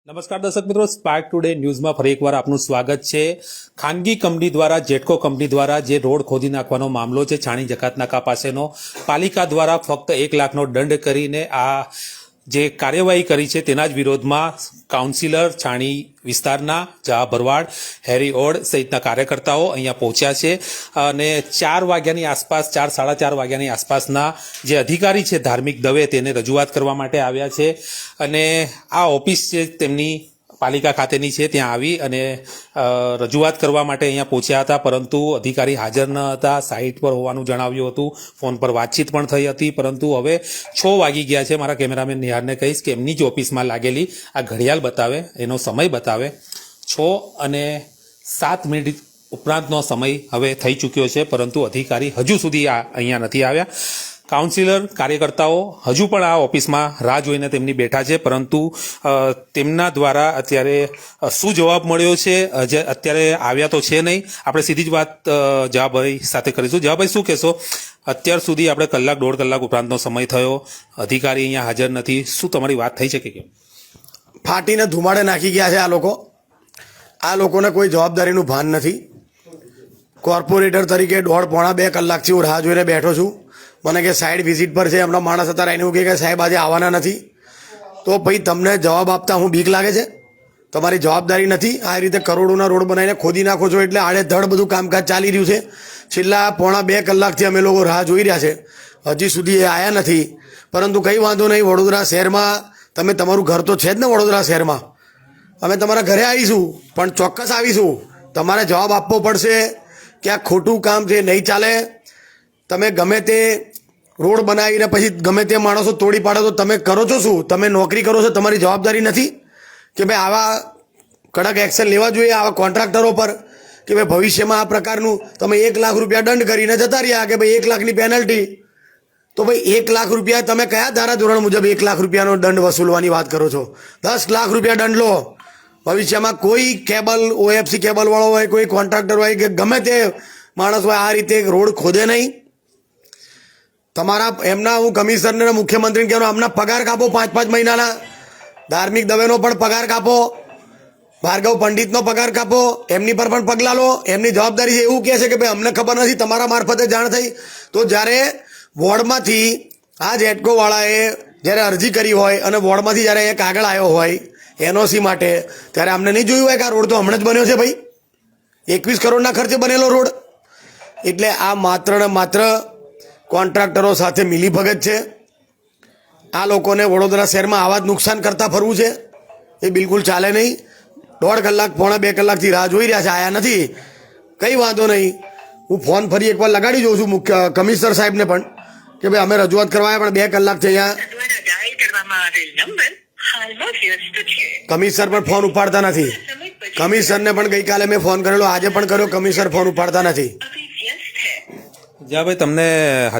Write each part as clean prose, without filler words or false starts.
નમસ્કાર દર્શક મિત્રો, સ્પાર્ક ટુડે ન્યૂઝમાં ફરી એકવાર આપનું સ્વાગત છે। ખાનગી કંપની દ્વારા જેટકો કંપની દ્વારા જે રોડ ખોદી નાખવાનો મામલો છે છાણી જકાતનાકા પાસેનો, પાલિકા દ્વારા ફક્ત 1 લાખનો દંડ કરીને આ જે કાર્યવાહી કરી છે તેના જ વિરોધમાં કાઉન્સિલર છાણી વિસ્તારના જહા ભરવાડ, હેરી ઓડ સહિતના કાર્યકર્તાઓ અહીંયા પહોંચ્યા છે અને 4 વાગ્યાની આસપાસ 4-4:30 વાગ્યાની આસપાસના જે અધિકારી છે ધાર્મિક દવે તેને રજૂઆત કરવા માટે આવ્યા છે અને આ ઓફિસ છે તેમની પાલિકા ખાતેની છે ત્યાં આવી અને રજૂઆત કરવા માટે અહીંયા પહોંચ્યા હતા, પરંતુ અધિકારી હાજર ન હતા, સાઇટ પર હોવાનું જણાવ્યું હતું, ફોન પર વાતચીત પણ થઈ હતી, પરંતુ હવે 6 વાગી ગયા છે। મારા કેમેરામેન નિહારને કહીશ કે એમની જ ઓફિસમાં લાગેલી આ ઘડિયાળ બતાવે, એનો સમય બતાવે 6:07 ઉપરાંતનો સમય હવે થઈ ચૂક્યો છે, પરંતુ અધિકારી હજુ સુધી અહીંયા નથી આવ્યા। કાઉન્સિલર કાર્યકર્તાઓ હજુ પણ આ ઓફિસમાં રાહ જોઈને તેમની બેઠા છે, પરંતુ તેમના દ્વારા અત્યારે શું જવાબ મળ્યો છે અત્યારે આવ્યા તો છે નહીં। આપણે સીધી જ વાત જવાભાઈ સાથે કરીશું। જવાભાઈ, શું કહેશો? અત્યાર સુધી આપણે 1-1.5 કલાક ઉપરાંતનો સમય થયો, અધિકારી અહીંયા હાજર નથી, શું તમારી વાત થઈ છે કે કેમ? ફાટીને ધુમાડે નાખી ગયા છે આ લોકોને કોઈ જવાબદારીનું ભાન નથી। કોર્પોરેટર તરીકે 1.5-2 કલાકથી હું રાહ જોઈને બેઠો છું। મને કે સાઈડ વિઝિટ પર છે, હમણાં માણસ હતા એને એવું કહે કે સાહેબ આજે આવવાના નથી, તો ભાઈ તમને જવાબ આપતા હું બીક લાગે છે? તમારી જવાબદારી નથી? આ રીતે કરોડોના રોડ બનાવીને ખોદી નાખો છો એટલે આડેધડ બધું કામકાજ ચાલી રહ્યું છે। છેલ્લા 1.5-2 કલાકથી અમે લોકો રાહ જોઈ રહ્યા છે, હજી સુધી એ આવ્યા નથી, પરંતુ કંઈ વાંધો નહીં। વડોદરા શહેરમાં તમે તમારું ઘર તો છે જ ને, વડોદરા શહેરમાં અમે તમારા ઘરે આવીશું, પણ ચોક્કસ આવીશું। તમારે જવાબ આપવો પડશે કે આ ખોટું કામ છે, નહીં ચાલે। તમે ગમે તે રોડ બનાવીને પછી ગમે તે માણસો તોડી પાડો તો તમે કરો છો શું? તમે નોકરી કરો છો, તમારી જવાબદારી નથી કે ભાઈ આવા કડક એક્શન લેવા જોઈએ આવા કોન્ટ્રાક્ટરો પર કે ભાઈ ભવિષ્યમાં આ પ્રકારનું તમે 1 લાખ રૂપિયા દંડ કરીને જતા રહ્યા કે ભાઈ 1 લાખની પેનલ્ટી, તો ભાઈ 1 લાખ રૂપિયા તમે કયા ધારા ધોરણ મુજબ 1 લાખ રૂપિયાનો દંડ વસૂલવાની વાત કરો છો? 10 લાખ રૂપિયા દંડ લો। ભવિષ્યમાં કોઈ કેબલ ઓએફસી કેબલવાળો હોય, કોઈ કોન્ટ્રાક્ટર હોય કે ગમે તે માણસ હોય આ રીતે રોડ ખોદે નહીં। તમારા એમના હું કમિશનરને મુખ્યમંત્રીને કહેવાનું આમના પગાર કાપો 5-5 મહિનાના, ધાર્મિક દવેનો પણ પગાર કાપો, ભાર્ગવ પંડિતનો પગાર કાપો, એમની પર પણ પગલાં લો। એમની જવાબદારી છે એવું કહે છે કે ભાઈ અમને ખબર નથી, તમારા મારફતે જાણ થઈ। તો જ્યારે વોર્ડમાંથી આ જેટકોવાળાએ જ્યારે અરજી કરી હોય અને વોર્ડમાંથી જ્યારે એક આગળ આવ્યો હોય એનઓસી માટે, ત્યારે અમને નહીં જોયું હોય કે આ રોડ તો હમણાં જ બન્યો છે ભાઈ, 21 કરોડના ખર્ચે બનેલો રોડ। એટલે આ માત્ર ને માત્ર કોન્ટ્રાક્ટરો સાથે મિલીભગત છે। આ લોકોને વડોદરા શહેરમાં આવા જ નુકસાન કરતા ફરવું છે, એ બિલકુલ ચાલે નહીં। 1.5 કલાક 1.5-2 કલાકથી રાહ જોઈ રહ્યા છે, આયા નથી, કંઈ વાંધો નહીં। હું ફોન ફરી એકવાર લગાડી જોઉં છું મુખ્ય કમિશનર સાહેબને પણ કે ભાઈ અમે રજૂઆત કરવા આવ્યા પણ 2 કલાકથી અહીંયા કમિશનર પણ ફોન ઉપાડતા નથી। કમિશનરને પણ ગઈકાલે મેં ફોન કરેલો, આજે પણ કર્યો, કમિશનર ફોન ઉપાડતા નથી। જ્યાં ભાઈ તમને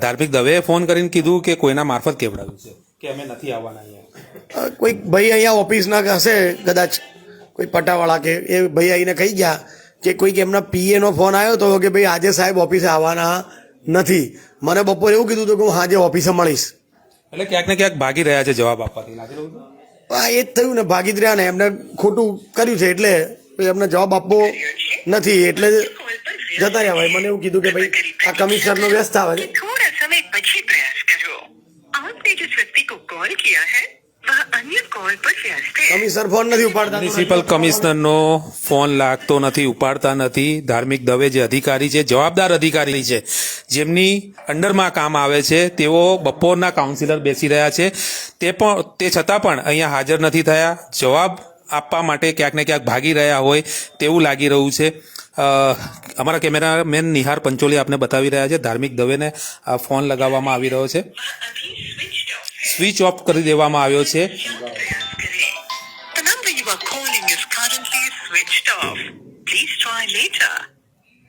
ધાર્મિક દવે ફોન કરીને કીધું કે કોઈના મારફત કેવડાવ્યું છે કે અમે નથી આવવાના અહીંયા? કોઈ ભાઈ અહીંયા ઓફિસના હશે કદાચ, કોઈ પટાવાળા કે એ ભાઈ આવીને કહી ગયા કે કોઈક એમના પીએનો ફોન આવ્યો હતો કે ભાઈ આજે સાહેબ ઓફિસે આવવાના નથી। મને બપોરે એવું કીધું હતું કે હું આજે ઓફિસે મળીશ। એટલે ક્યાંક ને ક્યાંક ભાગી રહ્યા છે જવાબ આપવાથી, લાગી રહ્યું છે? હા, એ જ થયું ને, ભાગી જ રહ્યા ને, એમને ખોટું કર્યું છે એટલે એમને જવાબ આપવો નથી એટલે જતા રહ્યા ભાઈ। મને એવું કીધું કે ભાઈ આ કમિશનરનો વ્યસ્ત આવે છે। थोड़ा समय પછી प्रयास करो। आपने जिस व्यक्ति को कॉल किया है वह अन्य कॉल पर व्यस्त है। કમિશનર ફોન નથી ઉપાડતા। મ્યુનિસિપલ કમિશનરનો ફોન લાગતો નથી, ઉપાડતા નથી। ધાર્મિક દવે જે અધિકારી છે, જવાબદાર અધિકારી છે, જેમની અંડરમાં કામ આવે છે, તેઓ બપોરના કાઉન્સિલર બેસી રહ્યા છે, તે છતાં પણ અહીંયા હાજર નથી થયા। જવાબ આપવા માટે ક્યાંક ને ક્યાંક ભાગી રહ્યા હોય તેવું લાગી રહ્યું છે। અમારા કેમેરામેન નિહાર પંચોલી આપને બતાવી રહ્યા છે, ધાર્મિક દવેને ફોન લગાવવામાં આવી રહ્યો છે, સ્વિચ ઓફ કરી દેવામાં આવ્યો છે। The number you are calling is currently switched off. Please try later.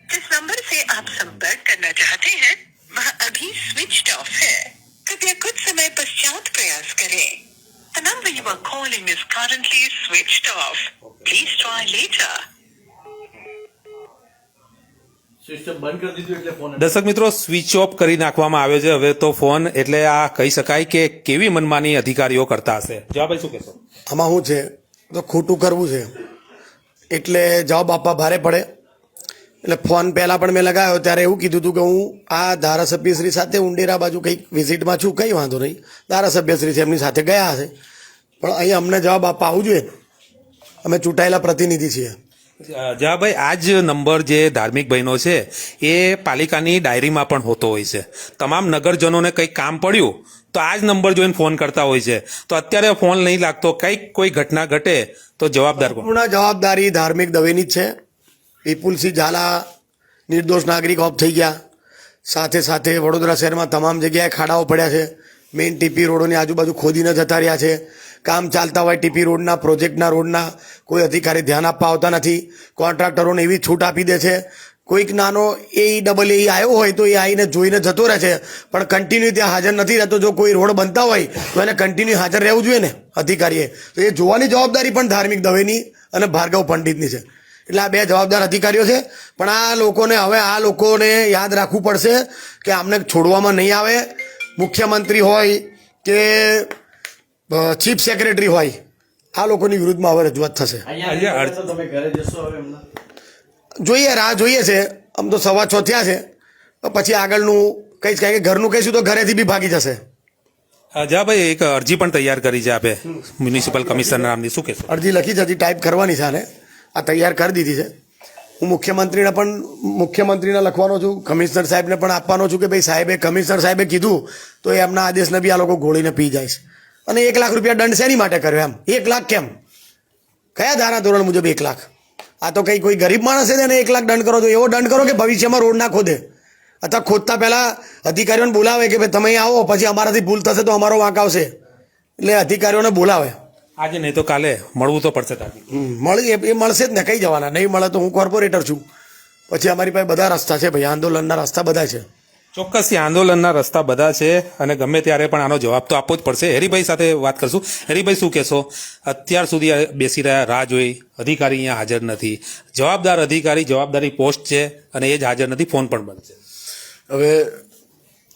जिस नंबर से आप संपर्क करना चाहते हैं वह अभी switched off है। कृपया कुछ समय पश्चात प्रयास करें। The number you are calling is currently switched off. Please try later. દર્શક મિત્રો, સ્વિચ ઓફ કરી નાખવામાં આવ્યો છે હવે તો ફોન, એટલે આ કહી શકાય કે કેવી મનમાની અધિકારીઓ કરતા હશે। જવાબ શું કહેશો? આમાં શું છે તો ખોટું કરવું છે એટલે જવાબ આપવા ભારે પડે. એટલે ફોન પહેલાં પણ મેં લગાવ્યો ત્યારે એવું કીધું હતું કે હું આ ધારાસભ્યશ્રી સાથે ઉંડેરા બાજુ કંઈક વિઝિટમાં છું, કંઈ વાંધો નહીં, ધારાસભ્યશ્રી છે એમની સાથે ગયા હશે, પણ અહીં અમને જવાબ આપવા આવવું જોઈએ. અમે ચૂંટાયેલા પ્રતિનિધિ છીએ. જવાભાઈ, આ જ નંબર જે ધાર્મિક ભાઈનો છે એ પાલિકાની ડાયરીમાં પણ હોતો હોય છે. તમામ નગરજનોને કંઈક કામ પડ્યું તો આ જ નંબર જોઈને ફોન કરતા હોય છે. તો અત્યારે ફોન નહીં લાગતો, કંઈક કોઈ ઘટના ઘટે તો જવાબદાર કોણ? પૂર્ણ જવાબદારી ધાર્મિક દવેની જ છે. વિપુલસિંહ ઝાલા નિર્દોષ નાગરિક ઓફ થઈ ગયા. સાથે સાથે વડોદરા શહેરમાં તમામ જગ્યાએ ખાડાઓ પડ્યા છે. મેઇન ટીપી રોડોની આજુબાજુ ખોદીને જતા રહ્યા છે. કામ ચાલતા હોય ટીપી રોડના, પ્રોજેક્ટના રોડના, કોઈ અધિકારી ધ્યાન આપવા આવતા નથી. કોન્ટ્રાક્ટરોને એવી છૂટ આપી દે છે. કોઈક નાનો એ આવ્યો હોય તો એ આવીને જોઈને જતો રહે છે, પણ કન્ટિન્યુ ત્યાં હાજર નથી રહેતો. જો કોઈ રોડ બનતા હોય તો એને કન્ટિન્યુ હાજર રહેવું જોઈએ ને અધિકારીએ. તો એ જોવાની જવાબદારી પણ ધાર્મિક દવેની અને ભાર્ગવ પંડિતની છે. એટલે આ બે જવાબદાર અધિકારીઓ છે. પણ આ લોકોને યાદ રાખવું પડશે કે આમને છોડવામાં નહીં આવે. મુખ્યમંત્રી હોય કે ચીફ સેક્રેટરી હોય, આ લોકોની વિરુદ્ધમાં હવે રજૂઆત થશે. જોઈએ, રાહ જોઈએ છે. આમ તો 6:15 થયા છે, પછી આગળનું કહીશ, કારણ કે ઘરનું કહીશું તો ઘરેથી બી ભાગી જશે. જવાભાઈ, એક અરજી પણ તૈયાર કરી છે આપે મ્યુનિસિપલ કમિશનર નામની, શું કહેશો? અરજી લખી છે, હજી ટાઈપ કરવાની છે. આને આ તૈયાર કરી દીધી છે. હું મુખ્યમંત્રીને લખવાનો છું, કમિશનર સાહેબને પણ આપવાનો છું કે ભાઈ કમિશનર સાહેબે કીધું તો એમના આદેશને બી આ લોકો ઘોળીને પી જાય છે. અને 1 લાખ રૂપિયા દંડ શેની માટે કર્યો? એમ 1 લાખ કેમ? કયા ધારા ધોરણ મુજબ 1 લાખ? આ તો કોઈ ગરીબ માણસ છે એને 1 લાખ દંડ કરો તો એવો દંડ કરો કે ભવિષ્યમાં રોડ ના ખોદે. અથવા ખોદતા પહેલા અધિકારીઓને બોલાવે કે ભાઈ તમે અહીં આવો, પછી અમારાથી ભૂલ થશે તો અમારો વાંક આવશે. એટલે અધિકારીઓને બોલાવે. આજે નહીં તો કાલે મળવું તો પડશે. એ મળશે જ ને, કઈ જવાના. નહીં મળે તો હું કોર્પોરેટર છું, પછી અમારી પાસે બધા રસ્તા છે ભાઈ, આંદોલનના રસ્તા બધા છે. ચોક્કસથી આંદોલનના રસ્તા બધા છે અને ગમે ત્યારે પણ આનો જવાબ તો આપવો જ પડશે. હેરીભાઈ સાથે વાત કરશું. હેરીભાઈ, શું કહેશો? અત્યાર સુધી બેસી રહ્યા, રાહ જોઈ, અધિકારી અહીંયા હાજર નથી. જવાબદાર અધિકારી, જવાબદારી પોસ્ટ છે અને એ જ હાજર નથી, ફોન પણ બંધ છે. હવે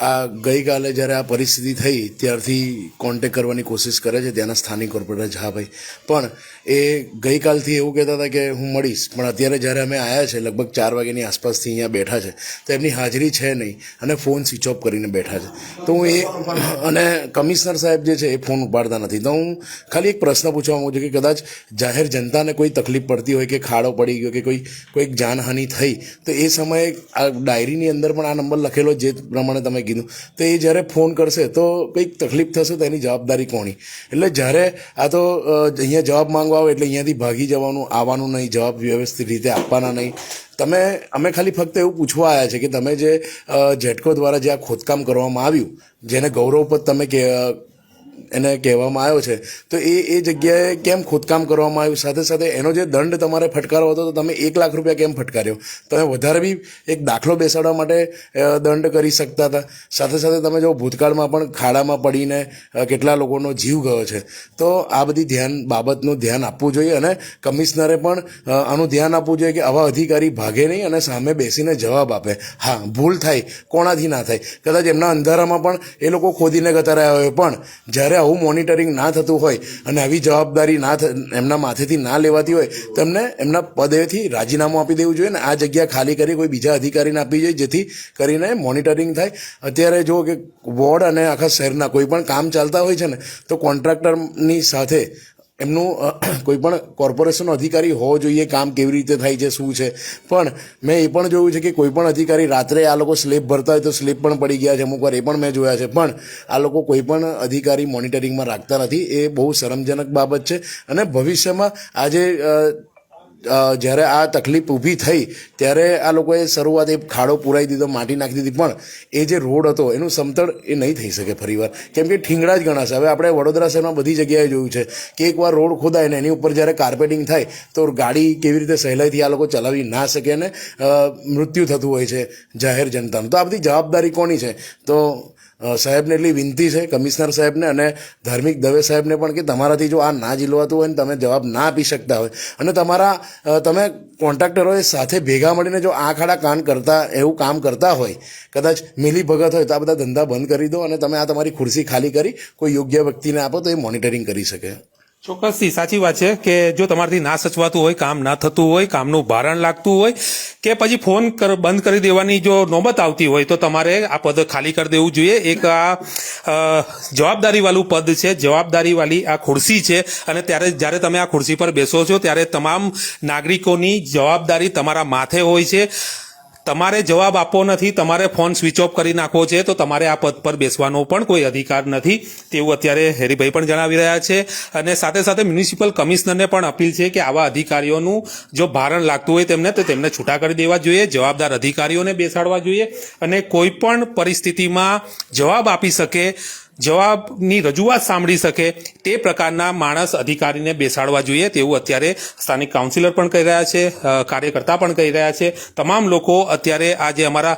આ ગઈકાલે જ્યારે આ પરિસ્થિતિ થઈ ત્યારથી કોન્ટેક કરવાની કોશિશ કરે છે ત્યાંના સ્થાનિક કોર્પોરેટર ઝાભાઈ, પણ એ ગઈકાલથી એવું કહેતા હતા કે હું મળીશ, પણ અત્યારે જ્યારે અમે આવ્યા છે લગભગ 4 વાગ્યાની આસપાસથી અહીંયા બેઠા છે તો એમની હાજરી છે નહીં અને ફોન સ્વિચ ઓફ કરીને બેઠા છે. તો હું અને કમિશનર સાહેબ જે છે એ ફોન ઉપાડતા નથી. તો હું ખાલી એક પ્રશ્ન પૂછવા માંગુ છું કે કદાચ જાહેર જનતાને કોઈ તકલીફ પડતી હોય કે ખાડો પડી ગયો કે કોઈક જાનહાનિ થઈ તો એ સમયે આ ડાયરીની અંદર પણ આ નંબર લખેલો જે પ્રમાણે તમે કીધું, તો એ જ્યારે ફોન કરશે તો કંઈક તકલીફ થશે તો એની જવાબદારી કોની? એટલે જ્યારે આ તો અહીંયા જવાબ માંગવા આવે એટલે અહીંયાથી ભાગી જવાનું, આવવાનું નહીં, જવાબ વ્યવસ્થિત રીતે આપવાના નહીં. અમે ખાલી ફક્ત એવું પૂછવા આવ્યા છે કે તમે જે જેટકો દ્વારા જે આ ખોદકામ કરવામાં આવ્યું, જેને ગૌરવપદ તમે એને કહેવામાં આવ્યો છે, તો એ જગ્યાએ કેમ ખોદકામ કરવામાં આવ્યું? સાથે સાથે એનો જે દંડ તમારે ફટકારવો હતો તો તમે 1 લાખ રૂપિયા કેમ ફટકાર્યો? તમે વધારે બી એક દાખલો બેસાડવા માટે દંડ કરી શકતા હતા. સાથે સાથે તમે જો ભૂતકાળમાં પણ ખાડામાં પડીને કેટલા લોકોનો જીવ ગયો છે, તો આ બધી બાબતનું ધ્યાન આપવું જોઈએ અને કમિશનરે પણ આનું ધ્યાન આપવું જોઈએ કે આવા અધિકારી ભાગે નહીં અને સામે બેસીને જવાબ આપે. હા, ભૂલ થાય, કોણાથી ના થાય, કદાચ એમના અંધારામાં પણ એ લોકો ખોદીને ગતા રહ્યા હોય, પણ જ્યારે આવું મોનિટરિંગ ના થતું હોય અને આવી જવાબદારી એમના માથેથી ના લેવાતી હોય તો એમને એમના પદેથી રાજીનામું આપી દેવું જોઈએ ને આ જગ્યા ખાલી કરી કોઈ બીજા અધિકારીને આપવી જોઈએ, જેથી કરીને મોનિટરિંગ થાય. અત્યારે જો કે વોર્ડ અને આખા શહેરના કોઈ પણ કામ ચાલતા હોય છે ને તો કોન્ટ્રાક્ટરની સાથે એમનું કોઈ પણ કોર્પોરેશનનો અધિકારી હોવો જોઈએ, કામ કેવી રીતે થાય છે, શું છે. પણ મેં એ પણ જોયું છે કે કોઈ પણ અધિકારી રાત્રે આ લોકો સ્લેબ ભરતા હોય તો સ્લેબ પણ પડી ગયા છે અમુક વાર, એ પણ મેં જોયા છે. પણ આ લોકો કોઈ પણ અધિકારી મોનિટરિંગમાં રાખતા નથી. એ બહુ શરમજનક બાબત છે અને ભવિષ્યમાં આજે જ્યારે આ તકલીફ ઊભી થઈ ત્યારે આ લોકોએ શરૂઆત એ ખાડો પુરાઈ દીધો, માટી નાખી દીધી, પણ એ જે રોડ હતો એનું સમતળ એ નહીં થઈ શકે ફરીવાર, કેમ કે ઠીંગડા જ ગણાશે. હવે આપણે વડોદરા શહેરમાં બધી જગ્યાએ જોયું છે કે એકવાર રોડ ખોદાય ને એની ઉપર જ્યારે કાર્પેટિંગ થાય તો ગાડી કેવી રીતે સહેલાઈથી આ લોકો ચલાવી ના શકે અને મૃત્યુ થતું હોય છે જાહેર જનતાનું. તો આ બધી જવાબદારી કોની છે? તો સાહેબને એટલી વિનંતી છે, કમિશનર સાહેબને અને ધાર્મિક દવે સાહેબને પણ, કે તમારાથી જો આ ના ઝીલવાતું હોય ને તમે જવાબ ના આપી શકતા હોય અને તમે કોન્ટ્રાક્ટરોએ સાથે ભેગા મળીને જો આ ખાડા એવું કામ કરતા હોય, કદાચ મિલી ભગત હોય તો આ બધા ધંધા બંધ કરી દો અને તમે આ તમારી ખુરશી ખાલી કરી કોઈ યોગ્ય વ્યક્તિને આપો તો એ મોનિટરિંગ કરી શકે. ચોક્કસથી સાચી વાત છે કે જો તમારાથી ના સચવાતું હોય, કામ ના થતું હોય, કામનું ભારણ લાગતું હોય કે પછી ફોન બંધ કરી દેવાની જો નોબત આવતી હોય તો તમારે આ પદ ખાલી કરી દેવું જોઈએ. એક આ જવાબદારી વાળું પદ છે, જવાબદારી વાળી આ ખુરશી છે અને ત્યારે જ્યારે તમે આ ખુરશી પર બેસો છો ત્યારે તમામ નાગરિકોની જવાબદારી તમારા માથે હોય છે. તમારે જવાબ આપવો નથી, તમારે ફોન સ્વિચ ઓફ કરી નાખવો છે, તો તમારે આ પદ પર બેસવાનો પણ કોઈ અધિકાર નથી તેવું અત્યારે હેરીભાઈ પણ જણાવી રહ્યા છે. અને સાથે સાથે મ્યુનિસિપલ કમિશનરને પણ અપીલ છે કે આવા અધિકારીઓનું જો ભારણ લાગતું હોય તેમને છૂટા કરી દેવા જોઈએ, જવાબદાર અધિકારીઓને બેસાડવા જોઈએ અને કોઈ પણ પરિસ્થિતિમાં જવાબ આપી શકે, જવાબની રજૂઆત સાંભળી શકે તે પ્રકારના માણસ અધિકારીને બેસાડવા જોઈએ તેવું અત્યારે સ્થાનિક કાઉન્સિલર પણ કહી રહ્યા છે, કાર્યકર્તા પણ કહી રહ્યા છે. તમામ લોકો અત્યારે આ જે અમારા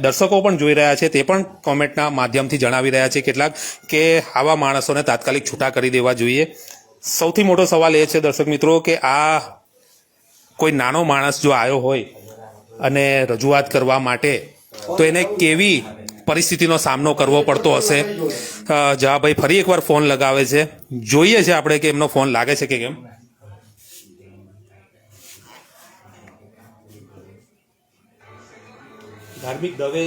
દર્શકો પણ જોઈ રહ્યા છે તે પણ કોમેન્ટના માધ્યમથી જણાવી રહ્યા છે કેટલાક કે આવા માણસોને તાત્કાલિક છૂટા કરી દેવા જોઈએ. સૌથી મોટો સવાલ એ છે દર્શક મિત્રો કે આ કોઈ નાનો માણસ જો આવ્યો હોય અને રજૂઆત કરવા માટે તો એને કેવી પરિસ્થિતિનો સામનો કરવો પડતો હશે. જવાભાઈ ફરી એકવાર ફોન લગાવે છે, જોઈએ છે આપણે કે એમનો ફોન લાગે છે કે કેમ. ધાર્મિક દવે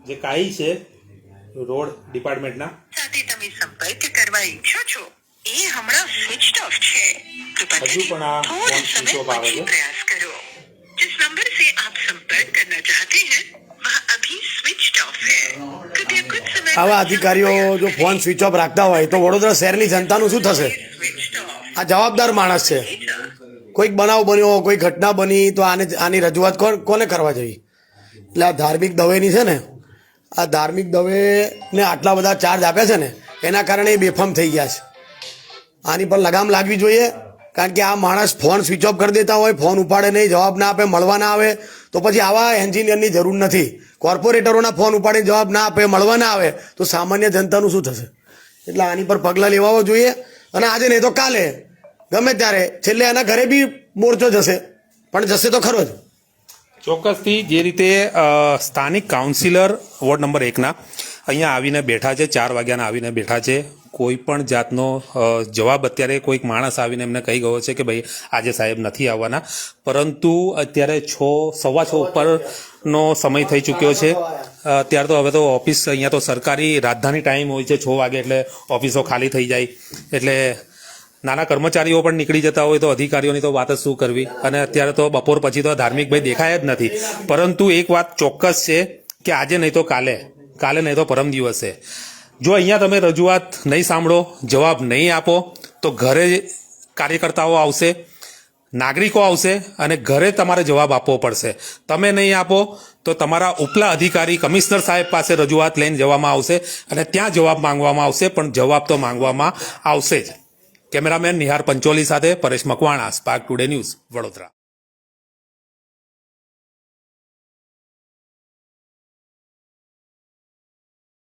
જે કાઈ છે રોડ ડિપાર્ટમેન્ટના સાથે તમે સંપર્ક કરવા ઈચ્છો છો એ હમણાં સ્વિચ ઓફ છે. કૃપા હજુ પણ આ थोड़ा ફોન समय સ્વિચ ઓફ આવે પછી છે. प्रयास करो. जिस नंबर से आप संपर्क करना चाहते हैं वह अभी स्विच ऑफ है. कृपया कुछ समय આવા बाद અધિકારીઓ જો ફોન સ્વિચ ઓફ રાખતા હોય તો વડોદરા શહેરની જનતાનું શું થશે? switched off આ જવાબદાર માણસ છે. later. કોઈક બનાવ બન્યો, કોઈ ઘટના બની તો આની રજૂઆત કોને કરવા જોઈએ? એટલે આ ધાર્મિક દવેની છે ને, આ ધાર્મિક દવેને આટલા બધા ચાર્જ આપ્યા છે ને એના કારણે એ બેફામ થઈ ગયા છે. આની પર લગામ લાગવી જોઈએ, કારણ કે આ માણસ ફોન સ્વિચ ઓફ કરી દેતા હોય, ફોન ઉપાડે નહીં, જવાબ ના આપે, મળવા ના આવે, તો પછી આવા એન્જિનિયરની જરૂર નથી. કોર્પોરેટરોના ફોન ઉપાડીને જવાબ ના આપે, મળવા ના આવે તો સામાન્ય જનતાનું શું થશે? એટલે આની પર પગલાં લેવા જોઈએ અને આજે નહીં તો કાલે ગમે ત્યારે છેલ્લે એના ઘરે બી મોરચો જશે, પણ જશે તો ખરો જ. ચોક્કસથી જે રીતે સ્થાનિક કાઉન્સિલર વોર્ડ નંબર 1ના અહીંયા આવીને બેઠા છે, 4 વાગ્યાના આવીને બેઠા છે. કોઈ પણ જાતનો જવાબ અત્યારે કોઈક માણસ આવીને એમને કહી ગયો છે કે ભાઈ આજે સાહેબ નથી આવવાના, પરંતુ અત્યારે 6:15 ઉપરનો સમય થઈ ચૂક્યો છે. અત્યારે તો હવે તો ઓફિસ અહીંયા તો સરકારી રાજધાની ટાઈમ હોય છે 6 વાગે, એટલે ઓફિસો ખાલી થઈ જાય, એટલે નાના કર્મચારીઓ પણ નીકળી જતા હોય તો અધિકારીઓની તો વાત જ શું કરવી. અને અત્યારે તો બપોર પછી તો ધાર્મિક ભાઈ દેખાય જ નથી. પરંતુ એક વાત ચોક્કસ છે કે આજે નહીં તો કાલે, કાલે નહીં તો પરમ દિવસે જો અહીંયા તમે રજૂઆત નહીં સાંભળો, જવાબ નહીં આપો તો ઘરે કાર્યકર્તાઓ આવશે, નાગરિકો આવશે અને ઘરે તમારે જવાબ આપવો પડશે. તમે નહીં આપો તો તમારા ઉપલા અધિકારી કમિશનર સાહેબ પાસે રજૂઆત લઈને જવામાં આવશે અને ત્યાં જવાબ માંગવામાં આવશે, પણ જવાબ તો માંગવામાં આવશે જ. કેમેરામેન નિહાર પંચોલી સાથે Paresh Makwana, spark today news, Vadodara.